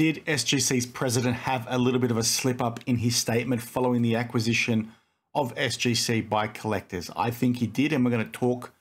Did SGC's president have a little bit of a slip up in his statement following the acquisition of SGC by collectors? I think he did, and we're going to talk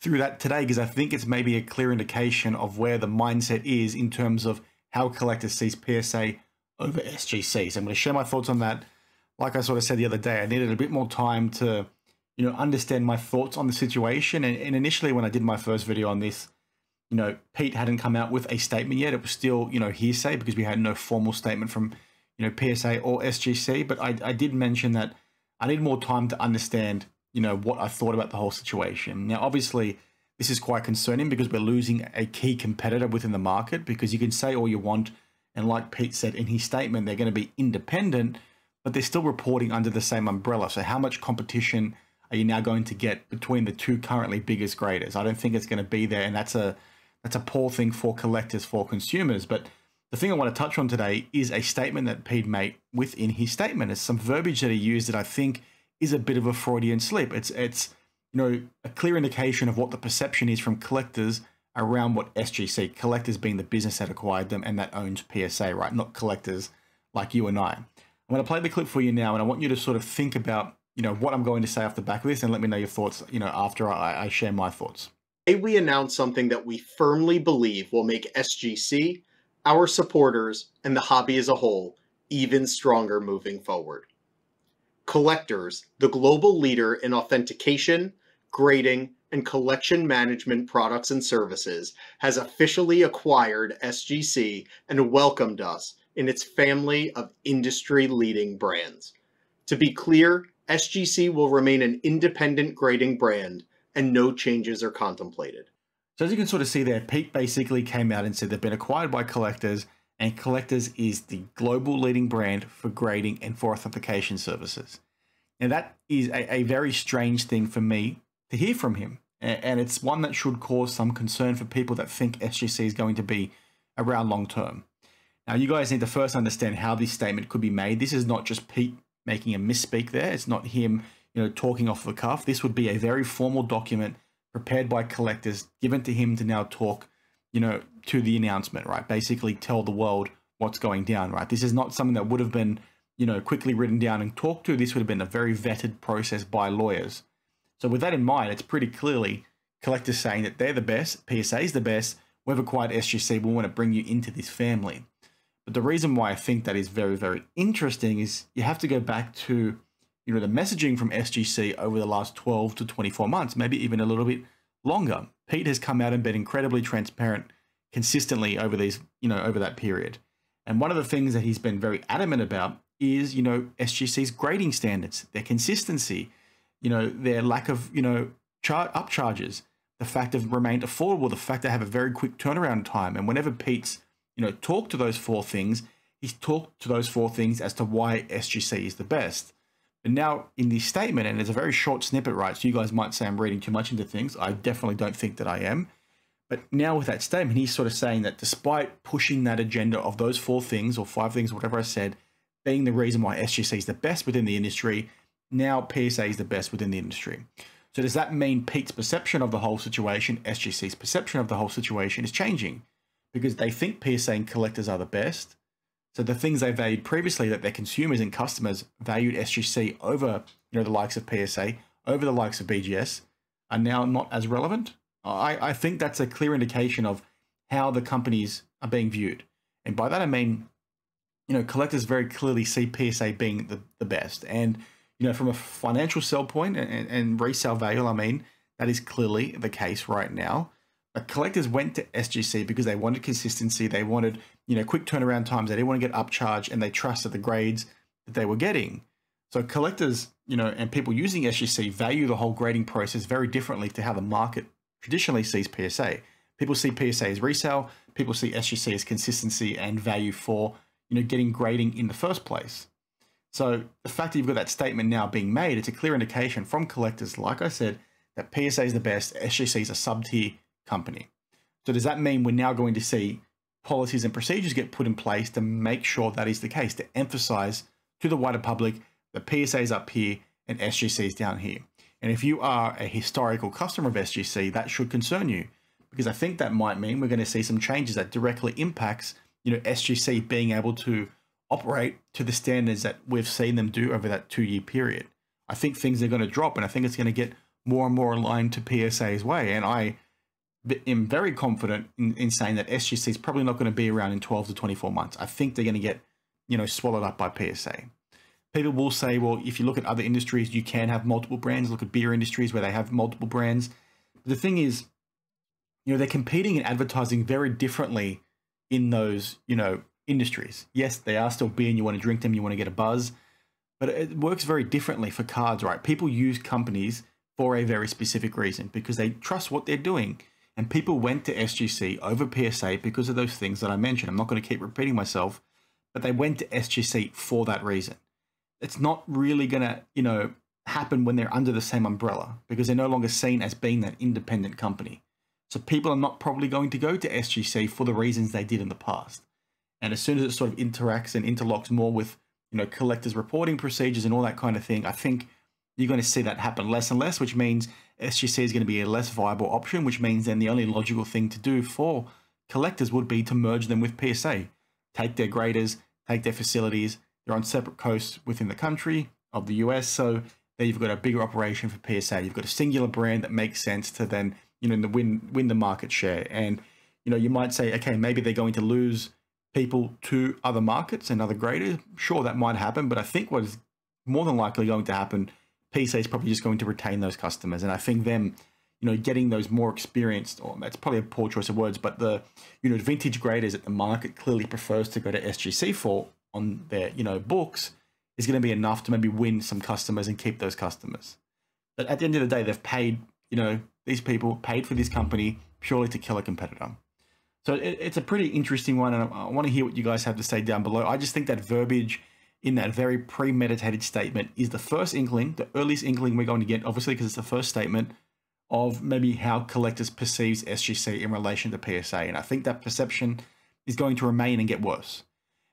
through that today because I think it's maybe a clear indication of where the mindset is in terms of how collectors sees PSA over SGCs. I'm going to share my thoughts on that. Like I sort of said the other day, I needed a bit more time to, understand my thoughts on the situation. And initially when I did my first video on this, Pete hadn't come out with a statement yet. It was still, hearsay because we had no formal statement from, PSA or SGC. But I did mention that I need more time to understand, what I thought about the whole situation. Now, obviously, this is quite concerning because we're losing a key competitor within the market, because you can say all you want. And like Pete said in his statement, they're going to be independent, but they're still reporting under the same umbrella. So how much competition are you now going to get between the two currently biggest graders? I don't think it's going to be there. And that's a poor thing for collectors, for consumers. But the thing I want to touch on today is a statement that Pete made within his statement. It's some verbiage that he used that I think is a bit of a Freudian slip. It's a clear indication of what the perception is from collectors around what SGC, collectors being the business that acquired them and that owns PSA, right? Not collectors like you and I. I'm going to play the clip for you now, and I want you to sort of think about, what I'm going to say off the back of this, and let me know your thoughts, after I share my thoughts. Today we announce something that we firmly believe will make SGC, our supporters, and the hobby as a whole even stronger moving forward. Collectors, the global leader in authentication, grading, and collection management products and services, has officially acquired SGC and welcomed us in its family of industry-leading brands. To be clear, SGC will remain an independent grading brand, and no changes are contemplated. So as you can sort of see there, Pete basically came out and said they've been acquired by collectors, and collectors is the global leading brand for grading and for authentication services. And that is a very strange thing for me to hear from him. And it's one that should cause some concern for people that think SGC is going to be around long term. Now, you guys need to first understand how this statement could be made. This is not just Pete making a misspeak there. It's not him, talking off the cuff. This would be a very formal document prepared by collectors, given to him to now talk, to the announcement, right? Basically tell the world what's going down, right? This is not something that would have been, quickly written down and talked to. This would have been a very vetted process by lawyers. So with that in mind, it's pretty clearly collectors saying that they're the best, PSA is the best, we've acquired SGC, we want to bring you into this family. But the reason why I think that is very, very interesting is you have to go back to, the messaging from SGC over the last 12 to 24 months, maybe even a little bit longer. Pete has come out and been incredibly transparent consistently over these, over that period. And one of the things that he's been very adamant about is, SGC's grading standards, their consistency, their lack of, upcharges, the fact they've remained affordable, the fact they have a very quick turnaround time. And whenever Pete's, talked to those four things, he's talked to those four things as to why SGC is the best. But now in this statement, and it's a very short snippet, right? So you guys might say I'm reading too much into things. I definitely don't think that I am. But now with that statement, he's sort of saying that despite pushing that agenda of those four things or five things, whatever I said, being the reason why SGC is the best within the industry, now PSA is the best within the industry. So does that mean Pete's perception of the whole situation, SGC's perception of the whole situation is changing? Because they think PSA and collectors are the best. So the things they valued previously, that their consumers and customers valued SGC over, the likes of PSA, over the likes of BGS, are now not as relevant. I think that's a clear indication of how the companies are being viewed. And by that, I mean, collectors very clearly see PSA being the best. And, from a financial sell point and resale value, I mean, that is clearly the case right now. But collectors went to SGC because they wanted consistency. They wanted, quick turnaround times. They didn't want to get upcharged, and they trusted the grades that they were getting. So collectors, and people using SGC value the whole grading process very differently to how the market traditionally sees PSA. People see PSA as resale. People see SGC as consistency and value for, getting grading in the first place. So the fact that you've got that statement now being made, it's a clear indication from collectors, like I said, that PSA is the best, SGC is a sub-tier company. So does that mean we're now going to see policies and procedures get put in place to make sure that is the case, to emphasize to the wider public that PSA is up here and SGC is down here? And if you are a historical customer of SGC, that should concern you, because I think that might mean we're going to see some changes that directly impacts SGC being able to operate to the standards that we've seen them do over that 2-year period. I think things are going to drop, and I think it's going to get more and more aligned to PSA's way. And I am very confident in saying that SGC is probably not going to be around in 12 to 24 months. I think they're going to get, swallowed up by PSA. People will say, well, if you look at other industries, you can have multiple brands. Look at beer industries where they have multiple brands. But the thing is, they're competing and advertising very differently in those, industries. Yes, they are still beer and you want to drink them, you want to get a buzz, but it works very differently for cards, right? People use companies for a very specific reason because they trust what they're doing. And people went to SGC over PSA because of those things that I mentioned. I'm not going to keep repeating myself, but they went to SGC for that reason. It's not really going to, happen when they're under the same umbrella because they're no longer seen as being that independent company. So people are not probably going to go to SGC for the reasons they did in the past. And as soon as it sort of interacts and interlocks more with, collectors reporting procedures and all that kind of thing, I think you're going to see that happen less and less, which means SGC is going to be a less viable option, which means then the only logical thing to do for collectors would be to merge them with PSA. Take their graders, take their facilities. They're on separate coasts within the country of the US. So there you've got a bigger operation for PSA. You've got a singular brand that makes sense to then, win the market share. And, you might say, okay, maybe they're going to lose people to other markets and other graders. Sure, that might happen. But I think what is more than likely going to happen, PSA is probably just going to retain those customers. And I think them, getting those more experienced, or that's probably a poor choice of words, but the, vintage graders that the market clearly prefers to go to SGC for on their, books is going to be enough to maybe win some customers and keep those customers. But at the end of the day, they've paid, these people paid for this company purely to kill a competitor. So it's a pretty interesting one, and I want to hear what you guys have to say down below. I just think that verbiage in that very premeditated statement is the first inkling, the earliest inkling we're going to get, obviously because it's the first statement of maybe how collectors perceives SGC in relation to PSA. And I think that perception is going to remain and get worse.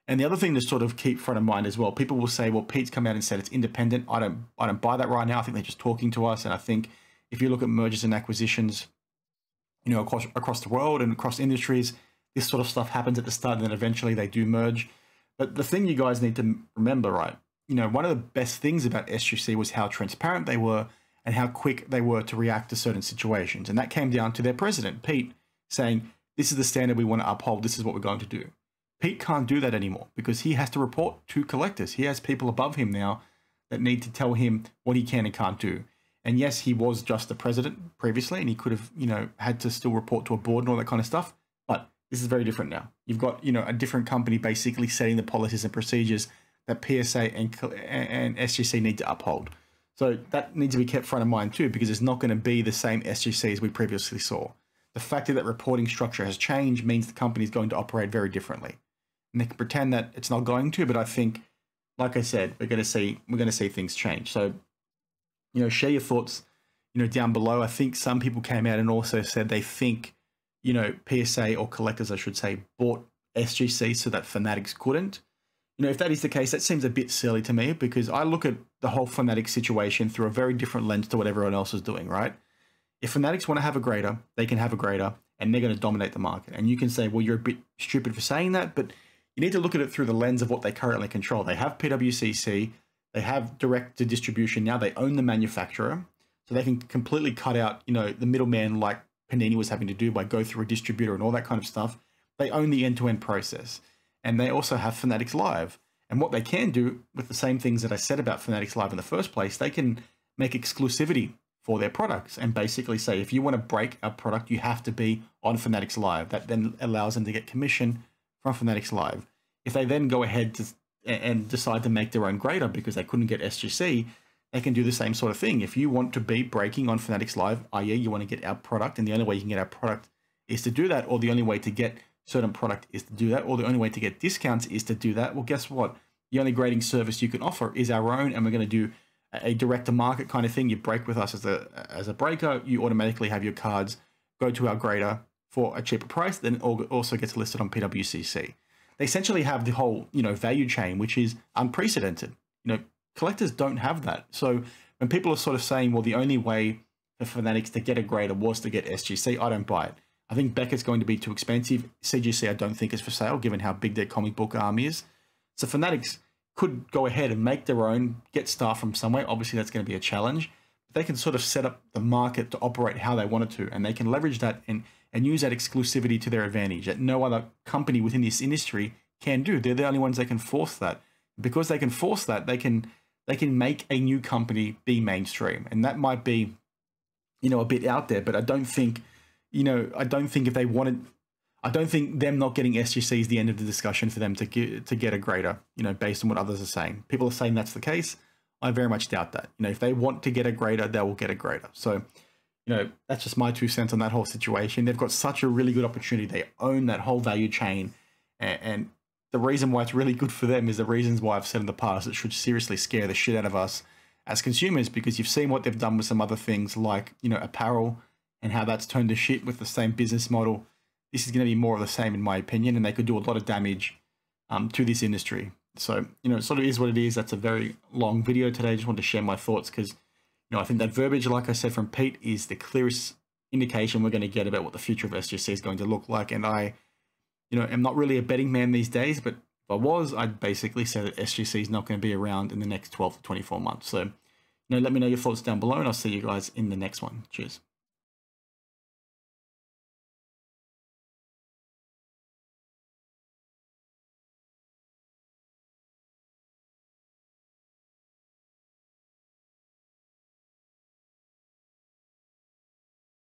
And the other thing to sort of keep front of mind as well, people will say, well, Pete's come out and said it's independent. I don't buy that right now. I think they're just talking to us. And I think if you look at mergers and acquisitions, across the world and across industries, this sort of stuff happens at the start and then eventually they do merge. But the thing you guys need to remember, right? One of the best things about SGC was how transparent they were and how quick they were to react to certain situations. And that came down to their president, Pete, saying, this is the standard we want to uphold. This is what we're going to do. Pete can't do that anymore because he has to report to collectors. He has people above him now that need to tell him what he can and can't do. And yes, he was just the president previously, and he could have, had to still report to a board and all that kind of stuff. But this is very different now. You've got, a different company basically setting the policies and procedures that PSA and SGC need to uphold. So that needs to be kept front of mind too, because it's not going to be the same SGC as we previously saw. The fact that reporting structure has changed means the company is going to operate very differently. And they can pretend that it's not going to, but I think, like I said, we're going to see things change. So, share your thoughts, down below. I think some people came out and also said they think, PSA or collectors, I should say, bought SGC so that Fanatics couldn't. If that is the case, that seems a bit silly to me because I look at the whole Fanatics situation through a very different lens to what everyone else is doing, right? If Fanatics want to have a grader, they can have a grader and they're going to dominate the market. And you can say, well, you're a bit stupid for saying that, but you need to look at it through the lens of what they currently control. They have PWCC, they have direct to distribution. Now they own the manufacturer, so they can completely cut out, the middleman like Panini was having to do by go through a distributor and all that kind of stuff. They own the end-to-end process, and they also have Fanatics Live. And what they can do with the same things that I said about Fanatics Live in the first place, they can make exclusivity for their products and basically say, if you want to break a product, you have to be on Fanatics Live. That then allows them to get commission from Fanatics Live. If they then go ahead and decide to make their own grader because they couldn't get SGC, they can do the same sort of thing. If you want to be breaking on Fanatics Live, i.e. you want to get our product, and the only way you can get our product is to do that, or the only way to get certain product is to do that, or the only way to get discounts is to do that, well, guess what? The only grading service you can offer is our own, and we're going to do a direct-to-market kind of thing. You break with us as a breaker, you automatically have your cards go to our grader for a cheaper price, then it also gets listed on PWCC. They essentially have the whole, value chain, which is unprecedented. Collectors don't have that. So when people are sort of saying, well, the only way for Fanatics to get a grader was to get SGC, I don't buy it. I think Beckett's going to be too expensive. CGC I don't think is for sale, given how big their comic book arm is. So Fanatics could go ahead and make their own, get staff from somewhere. Obviously, that's going to be a challenge. But they can sort of set up the market to operate how they wanted to, and they can leverage that and use that exclusivity to their advantage that no other company within this industry can do. They're the only ones that can force that. Because they can force that, they can make a new company be mainstream. And that might be, a bit out there, but I don't think, I don't think if they wanted, I don't think them not getting SGC is the end of the discussion for them to get a grader, based on what others are saying. People are saying that's the case. I very much doubt that. If they want to get a grader, they will get a grader. So, that's just my 2 cents on that whole situation. They've got such a really good opportunity. They own that whole value chain. And the reason why it's really good for them is the reasons why I've said in the past it should seriously scare the shit out of us as consumers, because you've seen what they've done with some other things like, apparel and how that's turned to shit with the same business model. This is going to be more of the same, in my opinion, and they could do a lot of damage to this industry. So, it sort of is what it is. That's a very long video today. I just wanted to share my thoughts because, I think that verbiage, like I said, from Pete is the clearest indication we're going to get about what the future of SGC is going to look like. And I, am not really a betting man these days, but if I was, I'd basically say that SGC is not going to be around in the next 12 to 24 months. So, let me know your thoughts down below, and I'll see you guys in the next one. Cheers.